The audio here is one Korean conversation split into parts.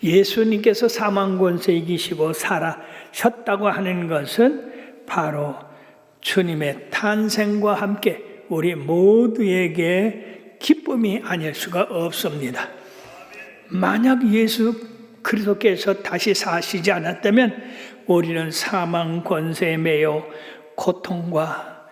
예수님께서 사망 권세 이기시고 살아셨다고 하는 것은 바로 주님의 탄생과 함께 우리 모두에게 기쁨이 아닐 수가 없습니다. 만약 예수 그리스도께서 다시 사시지 않았다면 우리는 사망 권세에 매여 고통과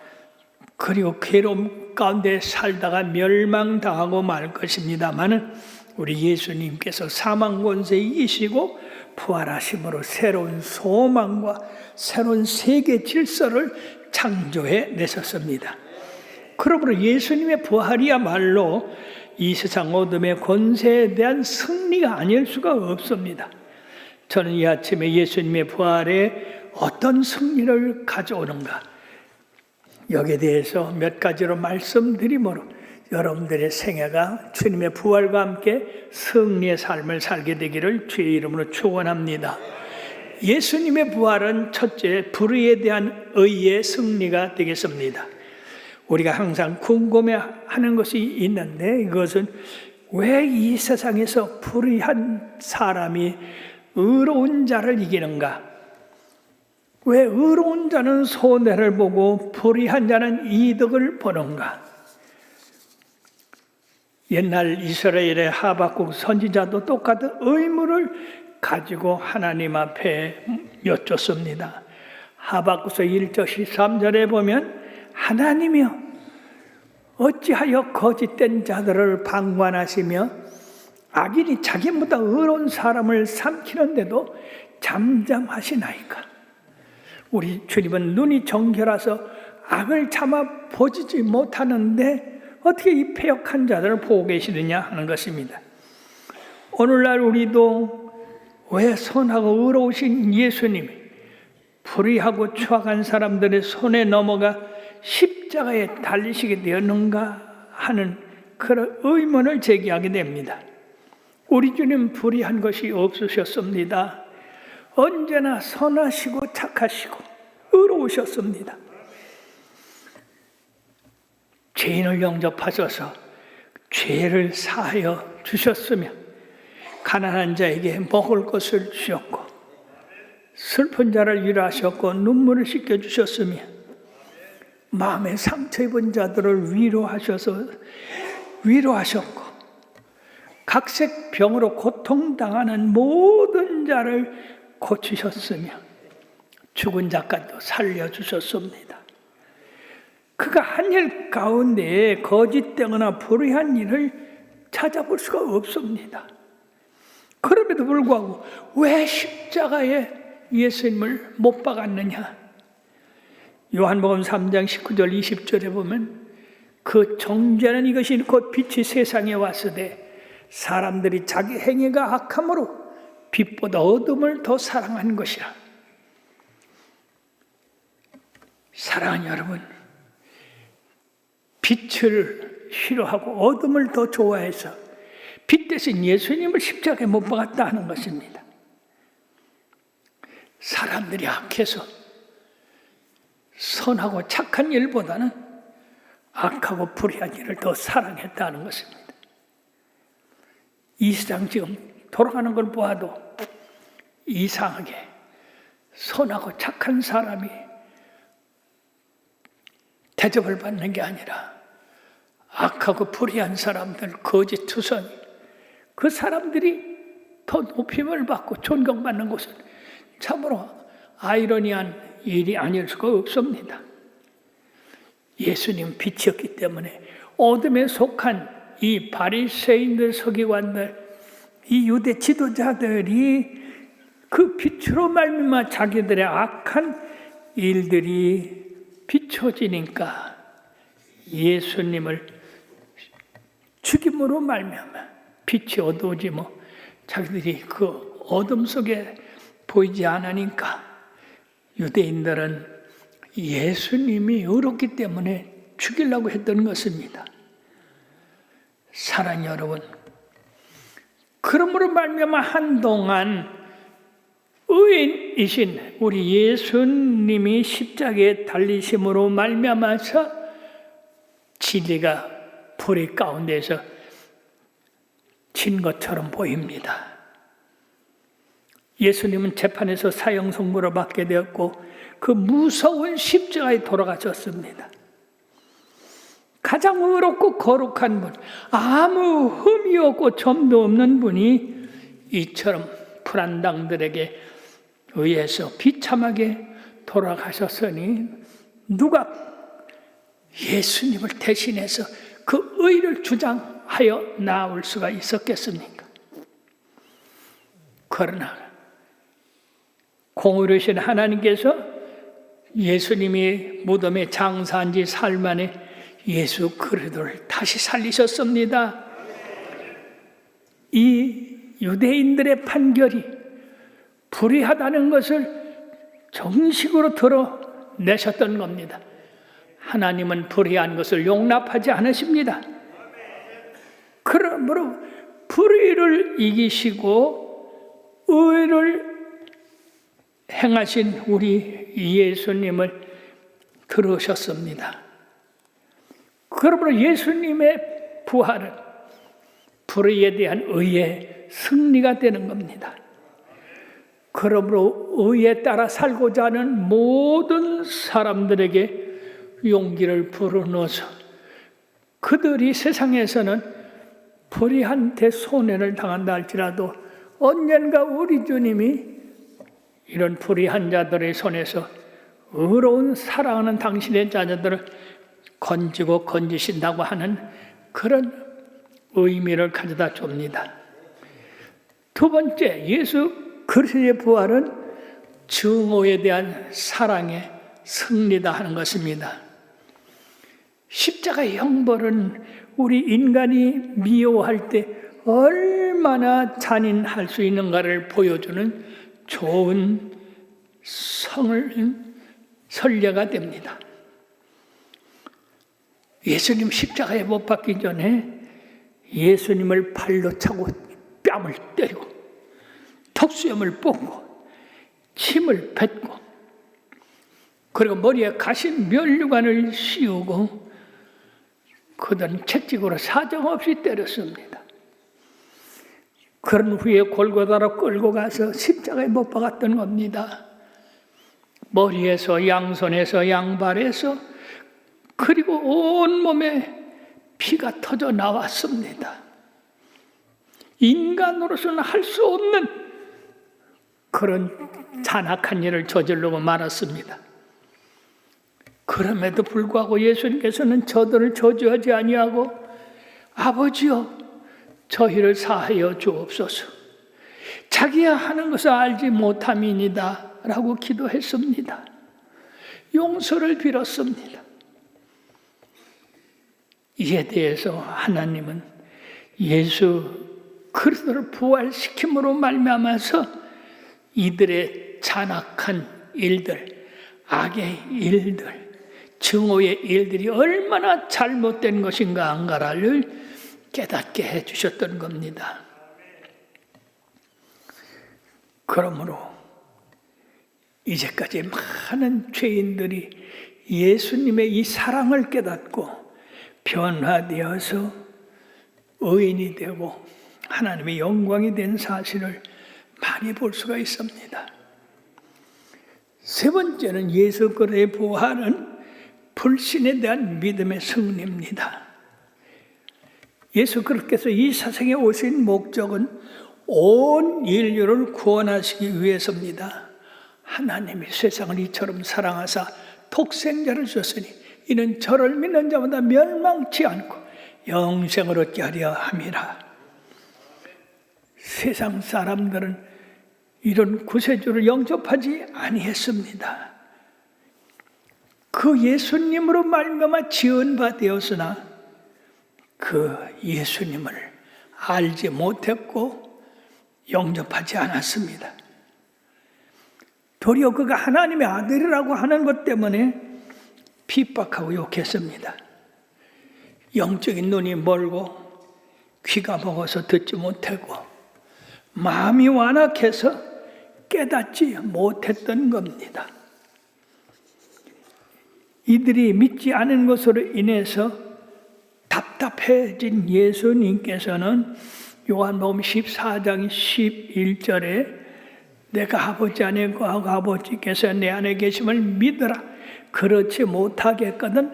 그리고 괴로움 가운데 살다가 멸망당하고 말 것입니다마는 우리 예수님께서 사망 권세 이기시고 부활하심으로 새로운 소망과 새로운 세계 질서를 창조해 내셨습니다. 그러므로 예수님의 부활이야말로 이 세상 어둠의 권세에 대한 승리가 아닐 수가 없습니다. 저는 이 아침에 예수님의 부활에 어떤 승리를 가져오는가, 여기에 대해서 몇 가지로 말씀드리므로 여러분들의 생애가 주님의 부활과 함께 승리의 삶을 살게 되기를 주의 이름으로 축원합니다. 예수님의 부활은 첫째, 불의에 대한 의의 승리가 되겠습니다. 우리가 항상 궁금해하는 것이 있는데, 이것은 왜 이 세상에서 불의한 사람이 의로운 자를 이기는가? 왜 의로운 자는 손해를 보고 불의한 자는 이득을 보는가? 옛날 이스라엘의 하박국 선지자도 똑같은 의무를 가지고 하나님 앞에 여쭙습니다. 하박국서 1절 13절에 보면 하나님이여 어찌하여 거짓된 자들을 방관하시며 악인이 자기보다 의로운 사람을 삼키는데도 잠잠하시나이까? 우리 주님은 눈이 정결하셔서 악을 참아 보지 못하는데 어떻게 이 패역한 자들을 보고 계시느냐 하는 것입니다. 오늘날 우리도 왜 선하고 의로우신 예수님이 불의하고 추악한 사람들의 손에 넘어가 십자가에 달리시게 되었는가 하는 그런 의문을 제기하게 됩니다. 우리 주님 불의한 것이 없으셨습니다. 언제나 선하시고 착하시고 의로우셨습니다. 죄인을 영접하셔서 죄를 사하여 주셨으며 가난한 자에게 먹을 것을 주셨고 슬픈 자를 위로하셨고 눈물을 씻겨주셨으며 마음에 상처 입은 자들을 위로하셨고 각색 병으로 고통당하는 모든 자를 고치셨으며 죽은 자까지도 살려주셨습니다. 그가 한 일 가운데 거짓되거나 불의한 일을 찾아볼 수가 없습니다. 그럼에도 불구하고 왜 십자가에 예수님을 못 박았느냐? 요한복음 3장 19절 20절에 보면 그 정죄는 이것이 곧 빛이 세상에 왔으되 사람들이 자기 행위가 악함으로 빛보다 어둠을 더 사랑한 것이라. 사랑하는 여러분, 빛을 싫어하고 어둠을 더 좋아해서 빛 대신 예수님을 십자가에 못 박았다 하는 것입니다. 사람들이 악해서 선하고 착한 일보다는 악하고 불의한 일을 더 사랑했다는 것입니다. 이 세상 지금 돌아가는 걸 보아도 이상하게 선하고 착한 사람이 대접을 받는 게 아니라 악하고 불의한 사람들, 거짓 투성이, 그 사람들이 더 높임을 받고 존경받는 것은 참으로 아이러니한 일이 아닐 수가 없습니다. 예수님 빛이었기 때문에 어둠에 속한 이 바리새인들, 서기관들, 이 유대 지도자들이 그 빛으로 말미암아 자기들의 악한 일들이 비춰지니까 예수님을 죽임으로 말미암아 빛이 어두워지 자기들이 그 어둠 속에 보이지 않으니까 유대인들은 예수님이 의롭기 때문에 죽이려고 했던 것입니다. 사랑하는 여러분, 그러므로 말미암아 한동안 의인이신 우리 예수님이 십자가에 달리심으로 말미암아서 진리가 불의 가운데서 진 것처럼 보입니다. 예수님은 재판에서 사형 선고를 받게 되었고 그 무서운 십자가에 돌아가셨습니다. 가장 의롭고 거룩한 분, 아무 흠이 없고 점도 없는 분이 이처럼 불안당들에게 의해서 비참하게 돌아가셨으니 누가 예수님을 대신해서 그 의를 주장하여 나올 수가 있었겠습니까? 그러나 공의로우신 하나님께서 예수님이 무덤에 장사한 지 사흘 만에 예수 그리스도를 다시 살리셨습니다. 이 유대인들의 판결이 불의하다는 것을 정식으로 드러내셨던 겁니다. 하나님은 불의한 것을 용납하지 않으십니다. 그러므로 불의를 이기시고 의를 행하신 우리 예수님을 들으셨습니다. 그러므로 예수님의 부활은 불의에 대한 의의 승리가 되는 겁니다. 그러므로 의에 따라 살고자 하는 모든 사람들에게 용기를 불어넣어서 그들이 세상에서는 불의한 데 손해를 당한다 할지라도 언젠가 우리 주님이 이런 불의한 자들의 손에서 의로운 사랑하는 당신의 자녀들을 건지고 건지신다고 하는 그런 의미를 가져다 줍니다. 두 번째, 예수 그리스도의 부활은 증오에 대한 사랑의 승리다 하는 것입니다. 십자가의 형벌은 우리 인간이 미워할 때 얼마나 잔인할 수 있는가를 보여주는 좋은 선례가 됩니다. 예수님 십자가에 못 박기 전에 예수님을 발로 차고 뺨을 때리고 턱수염을 뽑고 침을 뱉고 그리고 머리에 가신 면류관을 씌우고 그들은 채찍으로 사정없이 때렸습니다. 그런 후에 골고다로 끌고 가서 십자가에 못 박았던 겁니다. 머리에서 양손에서 양발에서 그리고 온몸에 피가 터져 나왔습니다. 인간으로서는 할 수 없는 그런 잔악한 일을 저지르고 말았습니다. 그럼에도 불구하고 예수님께서는 저들을 저주하지 아니하고 아버지여 저희를 사하여 주옵소서. 자기야 하는 것을 알지 못함이니이다 라고 기도했습니다. 용서를 빌었습니다. 이에 대해서 하나님은 예수 그리스도를 부활시킴으로 말미암아서 이들의 잔악한 일들, 악의 일들, 증오의 일들이 얼마나 잘못된 것인가 안가를 깨닫게 해주셨던 겁니다. 그러므로 이제까지 많은 죄인들이 예수님의 이 사랑을 깨닫고 변화되어서 의인이 되고 하나님의 영광이 된 사실을 많이 볼 수가 있습니다. 세 번째는 예수 그리스도의 부활은 불신에 대한 믿음의 승리입니다. 예수 그리스도께서 이 세상에 오신 목적은 온 인류를 구원하시기 위해서입니다. 하나님이 세상을 이처럼 사랑하사 독생자를 주셨으니 이는 저를 믿는 자마다 멸망치 않고 영생을 얻게 하려 함이라. 세상 사람들은 이런 구세주를 영접하지 아니했습니다. 그 예수님으로 말미암아 지은 바 되었으나 그 예수님을 알지 못했고 영접하지 않았습니다. 도리어 그가 하나님의 아들이라고 하는 것 때문에 핍박하고 욕했습니다. 영적인 눈이 멀고 귀가 먹어서 듣지 못하고 마음이 완악해서 깨닫지 못했던 겁니다. 이들이 믿지 않은 것으로 인해서 답답해진 예수님께서는 요한복음 14장 11절에 내가 아버지 안에 거하고 아버지께서 내 안에 계심을 믿으라. 그렇지 못하겠거든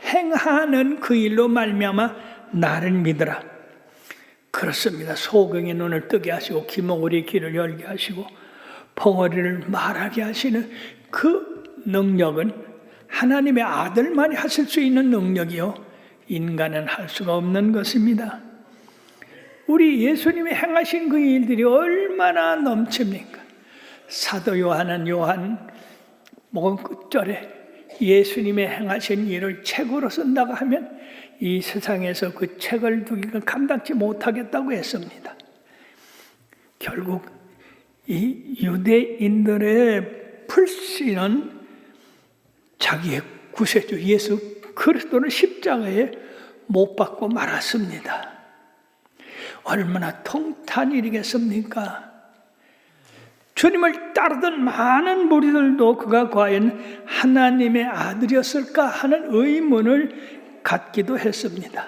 행하는 그 일로 말미암아 나를 믿으라. 그렇습니다. 소경의 눈을 뜨게 하시고 귀머거리 귀를 열게 하시고 벙어리를 말하게 하시는 그 능력은 하나님의 아들만이 하실 수 있는 능력이요 인간은 할 수가 없는 것입니다. 우리 예수님이 행하신 그 일들이 얼마나 넘칩니까? 사도 요한은 요한 목음 끝절에 예수님의 행하신 일을 책으로 쓴다고 하면 이 세상에서 그 책을 두기가 감당치 못하겠다고 했습니다. 결국 이 유대인들의 불신은 자기의 구세주 예수 그리스도를 십자가에 못 박고 말았습니다. 얼마나 통탄 일이겠습니까? 주님을 따르던 많은 무리들도 그가 과연 하나님의 아들이었을까 하는 의문을 갖기도 했습니다.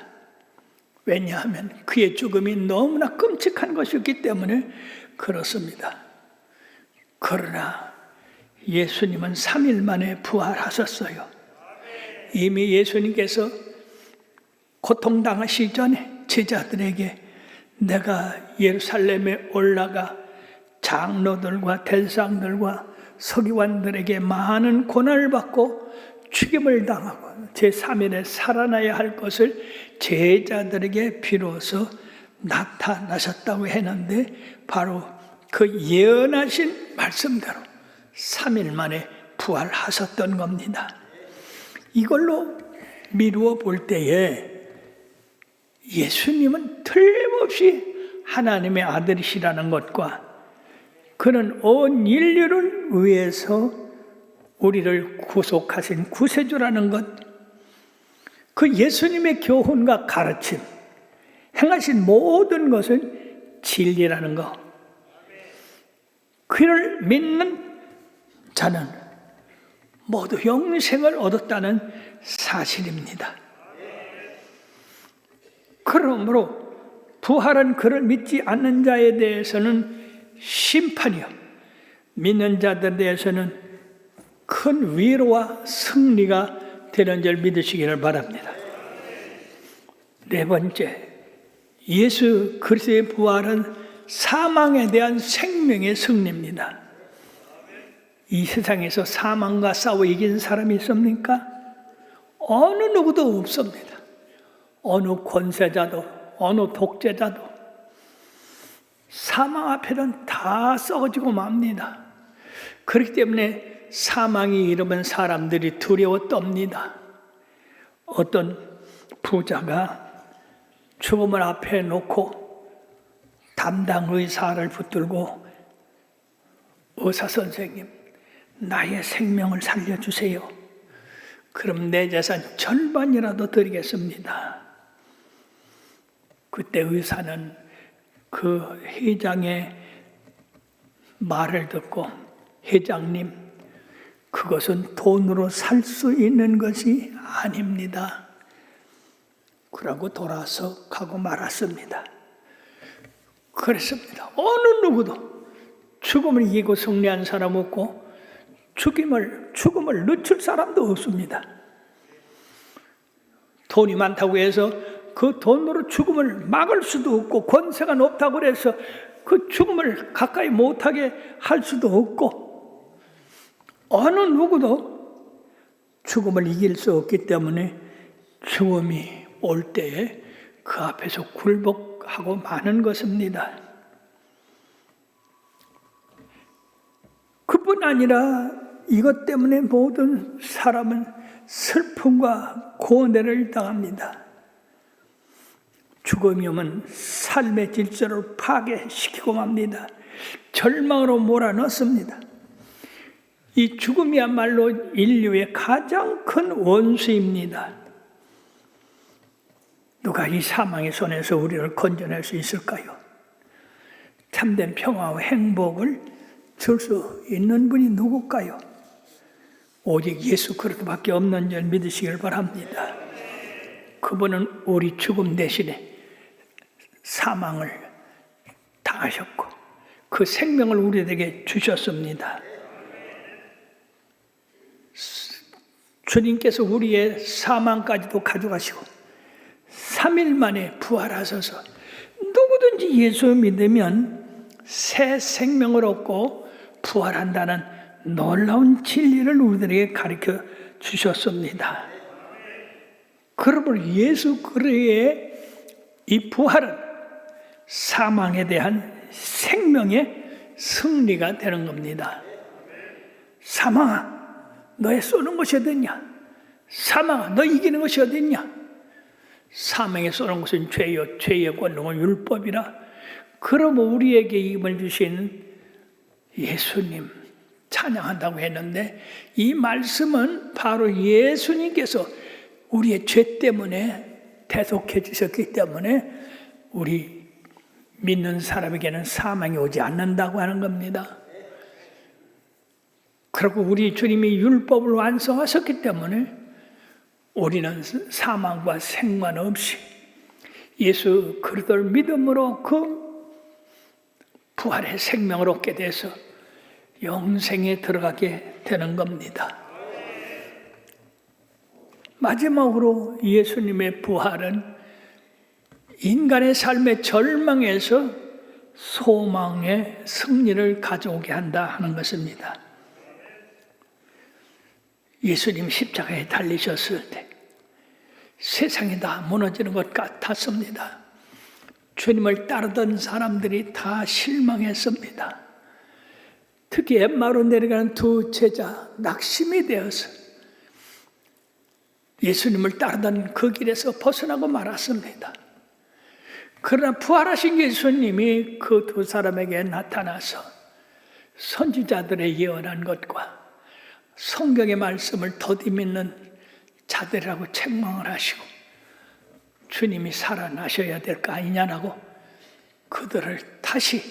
왜냐하면 그의 죽음이 너무나 끔찍한 것이었기 때문에 그렇습니다. 그러나 예수님은 3일 만에 부활하셨어요. 이미 예수님께서 고통당하시기 전에 제자들에게 내가 예루살렘에 올라가 장로들과 대상들과 서기관들에게 많은 고난을 받고 죽임을 당하고 제3일에 살아나야 할 것을 제자들에게 비로소 나타나셨다고 했는데 바로 그 예언하신 말씀대로 3일 만에 부활하셨던 겁니다. 이걸로 미루어 볼 때에 예수님은 틀림없이 하나님의 아들이시라는 것과 그는 온 인류를 위해서 우리를 구속하신 구세주라는 것, 그 예수님의 교훈과 가르침, 행하신 모든 것은 진리라는 것, 그를 믿는 자는 모두 영생을 얻었다는 사실입니다. 그러므로 부활한 그를 믿지 않는 자에 대해서는 심판이요, 믿는 자들에 대해서는 큰 위로와 승리가 되는 줄 믿으시기를 바랍니다. 네 번째, 예수 그리스도의 부활은 사망에 대한 생명의 승리입니다. 이 세상에서 사망과 싸워 이긴 사람이 있습니까? 어느 누구도 없습니다. 어느 권세자도 어느 독재자도 사망 앞에는 다 썩어지고 맙니다. 그렇기 때문에 사망이 이르면 사람들이 두려워 떱니다. 어떤 부자가 죽음을 앞에 놓고 담당 의사를 붙들고 의사 선생님, 나의 생명을 살려주세요. 그럼 내 재산 절반이라도 드리겠습니다. 그때 의사는 그 회장의 말을 듣고, 회장님, 그것은 돈으로 살 수 있는 것이 아닙니다. 그러고 돌아서 가고 말았습니다. 그랬습니다. 어느 누구도 죽음을 이기고 승리한 사람 없고 죽음을 늦출 사람도 없습니다. 돈이 많다고 해서 그 돈으로 죽음을 막을 수도 없고, 권세가 높다고 해서 그 죽음을 가까이 못하게 할 수도 없고, 어느 누구도 죽음을 이길 수 없기 때문에 죽음이 올 때에 그 앞에서 굴복하고 마는 것입니다. 그뿐 아니라 이것 때문에 모든 사람은 슬픔과 고뇌를 당합니다. 죽음이 오면 삶의 질서를 파괴시키고 맙니다. 절망으로 몰아넣습니다. 이 죽음이야말로 인류의 가장 큰 원수입니다. 누가 이 사망의 손에서 우리를 건져낼 수 있을까요? 참된 평화와 행복을 줄 수 있는 분이 누굴까요? 오직 예수 그리스도밖에 없는 줄 믿으시길 바랍니다. 그분은 우리 죽음 대신에 사망을 당하셨고, 그 생명을 우리에게 주셨습니다. 주님께서 우리의 사망까지도 가져가시고 3일 만에 부활하셔서 누구든지 예수 믿으면 새 생명을 얻고 부활한다는 놀라운 진리를 우리들에게 가르쳐 주셨습니다. 그러므로 예수 그리스도의 이 부활은 사망에 대한 생명의 승리가 되는 겁니다. 사망아, 너의 쏘는 것이 어딨냐? 사망아, 너 이기는 것이 어딨냐? 사망에 쏘는 것은 죄요, 죄의 권능은 율법이라. 그러므로 우리에게 힘을 주신 예수님 찬양한다고 했는데, 이 말씀은 바로 예수님께서 우리의 죄 때문에 대속해 주셨기 때문에 우리 믿는 사람에게는 사망이 오지 않는다고 하는 겁니다. 그리고 우리 주님이 율법을 완성하셨기 때문에 우리는 사망과 생관 없이 예수 그리스도를 믿음으로 그 부활의 생명을 얻게 돼서 영생에 들어가게 되는 겁니다. 마지막으로 예수님의 부활은 인간의 삶의 절망에서 소망의 승리를 가져오게 한다 하는 것입니다. 예수님 십자가에 달리셨을 때 세상이 다 무너지는 것 같았습니다. 주님을 따르던 사람들이 다 실망했습니다. 특히 엠마오로 내려가는 두 제자 낙심이 되어서 예수님을 따르던 그 길에서 벗어나고 말았습니다. 그러나 부활하신 예수님이 그 두 사람에게 나타나서 선지자들의 예언한 것과 성경의 말씀을 더디 믿는 자들이라고 책망을 하시고 주님이 살아나셔야 될 거 아니냐라고 그들을 다시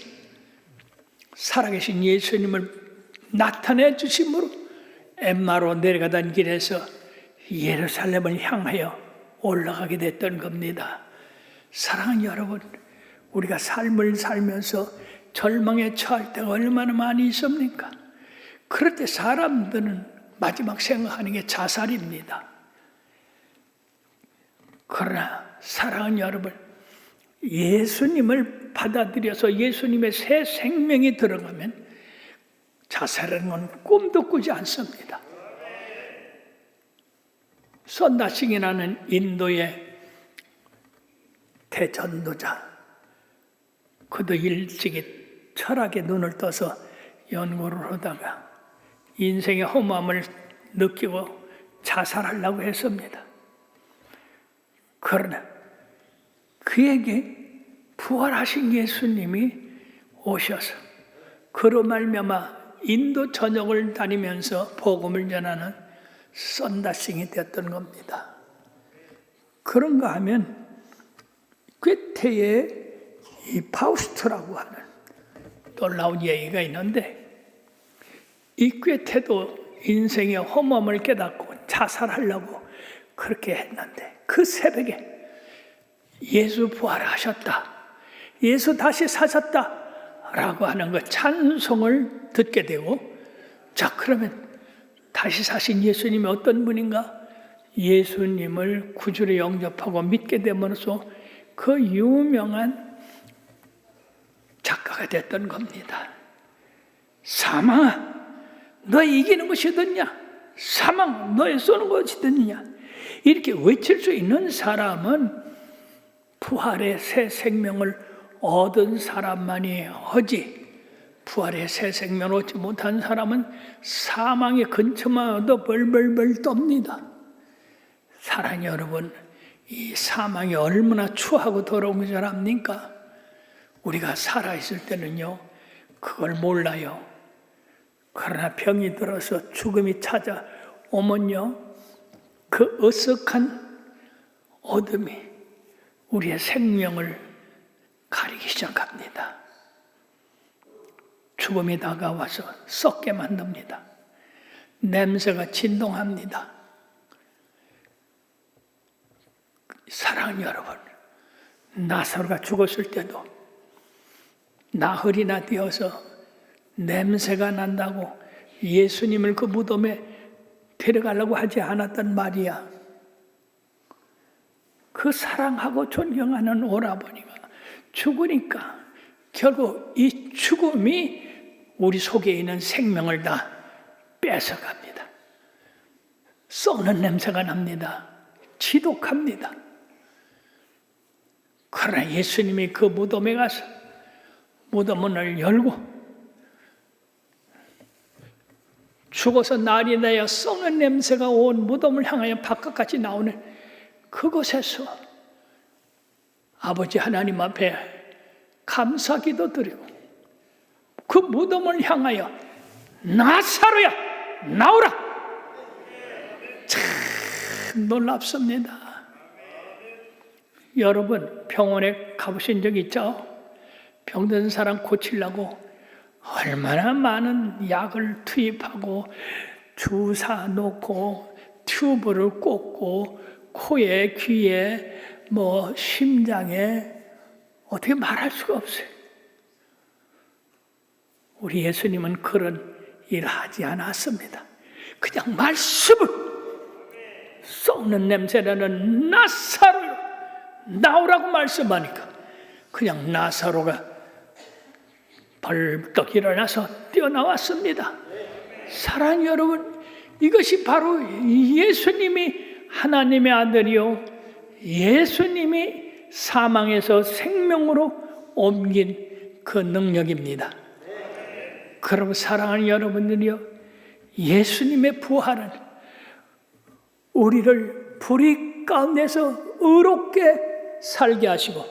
살아계신 예수님을 나타내 주심으로 엠마로 내려가던 길에서 예루살렘을 향하여 올라가게 됐던 겁니다. 사랑하는 여러분, 우리가 삶을 살면서 절망에 처할 때가 얼마나 많이 있습니까? 그럴 때 사람들은 마지막 생각하는 게 자살입니다. 그러나 사랑하는 여러분, 예수님을 받아들여서 예수님의 새 생명이 들어가면 자살하는 건 꿈도 꾸지 않습니다. 선다싱이라는 인도의 대전도자, 그도 일찍이 철학에 눈을 떠서 연구를 하다가 인생의 허무함을 느끼고 자살하려고 했습니다. 그러나 그에게 부활하신 예수님이 오셔서 그로 말미암아 인도 전역을 다니면서 복음을 전하는 선다싱이 되었던 겁니다. 그런가 하면 괴테의 이 파우스트라고 하는 놀라운 얘기가 있는데, 이 괴테도 인생의 허무함을 깨닫고 자살하려고 그렇게 했는데 그 새벽에 예수 부활하셨다, 예수 다시 사셨다 라고 하는 그 찬송을 듣게 되고, 자 그러면 다시 사신 예수님이 어떤 분인가? 예수님을 구주로 영접하고 믿게 됨으로써 그 유명한 작가가 됐던 겁니다. 사망아, 너 이기는 것이 어딨냐? 사망, 너의 쏘는 것이 어딨냐? 이렇게 외칠 수 있는 사람은 부활의 새 생명을 얻은 사람만이 하지, 부활의 새 생명을 얻지 못한 사람은 사망의 근처만 얻어 벌벌벌 떱니다. 사랑하는 여러분, 이 사망이 얼마나 추하고 더러운 줄 압니까? 우리가 살아있을 때는요, 그걸 몰라요. 그러나 병이 들어서 죽음이 찾아오면요, 그 어색한 어둠이 우리의 생명을 가리기 시작합니다. 죽음이 다가와서 썩게 만듭니다. 냄새가 진동합니다. 사랑하는 여러분, 나사로가 죽었을 때도 나흘이나 되어서 냄새가 난다고 예수님을 그 무덤에 데려가려고 하지 않았던 마리아, 그 사랑하고 존경하는 오라버니가 죽으니까 결국 이 죽음이 우리 속에 있는 생명을 다 뺏어갑니다. 썩는 냄새가 납니다. 지독합니다. 그러나 예수님이 그 무덤에 가서 무덤 문을 열고 죽어서 날이 되어 썩는 냄새가 온 무덤을 향하여 바깥까지 나오는 그곳에서 아버지 하나님 앞에 감사기도 드리고 그 무덤을 향하여 나사로야 나오라. 참 놀랍습니다. 여러분 병원에 가보신 적 있죠? 병든 사람 고치려고 얼마나 많은 약을 투입하고 주사 놓고 튜브를 꽂고 코에 귀에 심장에 어떻게 말할 수가 없어요. 우리 예수님은 그런 일을 하지 않았습니다. 그냥 말씀을 썩는 냄새나는 나사로 나오라고 말씀하니까 그냥 나사로가 벌떡 일어나서 뛰어나왔습니다. 사랑하는 여러분, 이것이 바로 예수님이 하나님의 아들이요 예수님이 사망에서 생명으로 옮긴 그 능력입니다. 그럼 사랑하는 여러분들이요, 예수님의 부활은 우리를 불의 가운데서 의롭게 살게 하시고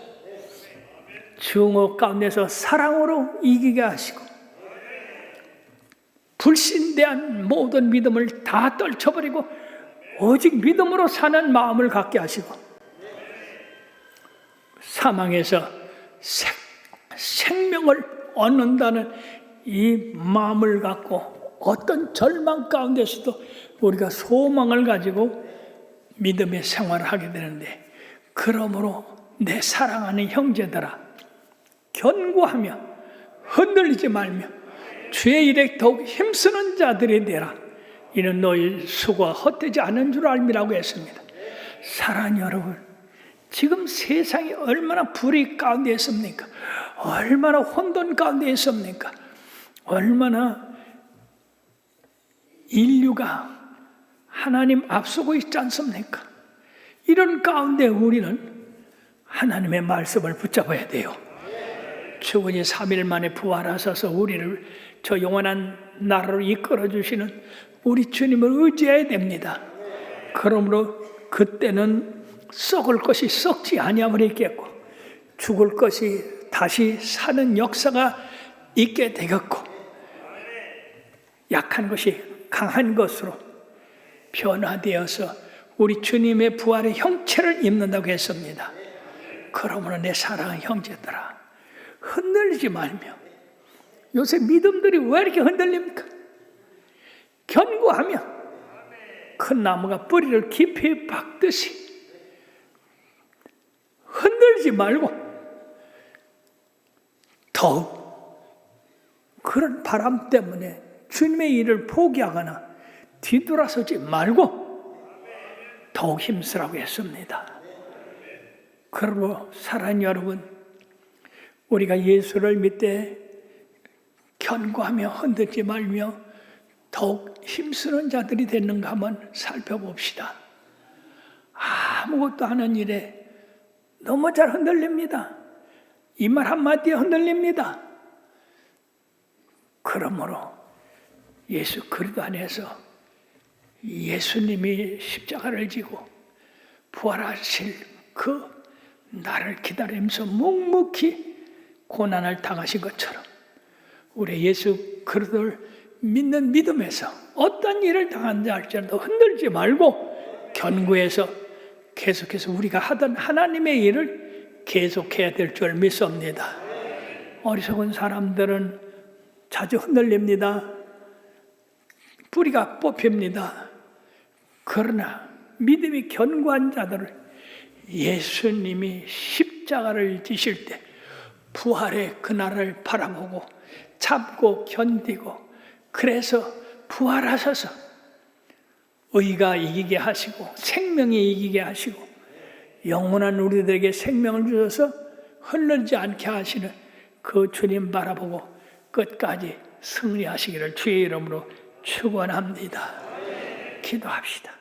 증오 가운데서 사랑으로 이기게 하시고 불신대한 모든 믿음을 다 떨쳐버리고 오직 믿음으로 사는 마음을 갖게 하시고 사망에서 생명을 얻는다는 이 마음을 갖고 어떤 절망 가운데서도 우리가 소망을 가지고 믿음의 생활을 하게 되는데, 그러므로 내 사랑하는 형제들아 견고하며 흔들리지 말며 주의 일에 더욱 힘쓰는 자들이 되라. 이는 너희 수고가 헛되지 않은 줄 알미라고 했습니다. 사랑하는 여러분, 지금 세상이 얼마나 불의 가운데 있습니까? 얼마나 혼돈 가운데 있습니까? 얼마나 인류가 하나님 앞서고 있지 않습니까? 이런 가운데 우리는 하나님의 말씀을 붙잡아야 돼요. 주군이 3일 만에 부활하셔서 우리를 저 영원한 나라로 이끌어 주시는 우리 주님을 의지해야 됩니다. 그러므로 그때는 썩을 것이 썩지 아니함을 있겠고 죽을 것이 다시 사는 역사가 있게 되겠고 약한 것이 강한 것으로 변화되어서 우리 주님의 부활의 형체를 입는다고 했습니다. 그러므로 내 사랑하는 형제들아, 흔들리지 말며, 요새 믿음들이 왜 이렇게 흔들립니까? 견고하며 큰 나무가 뿌리를 깊이 박듯이 흔들지 말고 더욱 그런 바람 때문에 주님의 일을 포기하거나 뒤돌아서지 말고 더욱 힘쓰라고 했습니다. 그러므로 사랑하는 여러분, 우리가 예수를 믿되 견고하며 흔들지 말며 더욱 힘쓰는 자들이 되는가 한번 살펴봅시다. 아무것도 하는 일에 너무 잘 흔들립니다. 이 말 한마디에 흔들립니다. 그러므로 예수 그리스도 안에서 예수님이 십자가를 지고 부활하실 그 날을 기다리면서 묵묵히 고난을 당하신 것처럼 우리 예수 그리스도를 믿는 믿음에서 어떤 일을 당한지 할지라도 흔들지 말고 견고해서 계속해서 우리가 하던 하나님의 일을 계속해야 될 줄 믿습니다. 어리석은 사람들은 자주 흔들립니다. 뿌리가 뽑힙니다. 그러나 믿음이 견고한 자들을 예수님이 십자가를 지실 때 부활의 그날을 바라보고 참고 견디고, 그래서 부활하셔서 의가 이기게 하시고 생명이 이기게 하시고 영원한 우리들에게 생명을 주셔서 흘러지 않게 하시는 그 주님 바라보고 끝까지 승리하시기를 주의 이름으로 축원합니다. 기도합시다.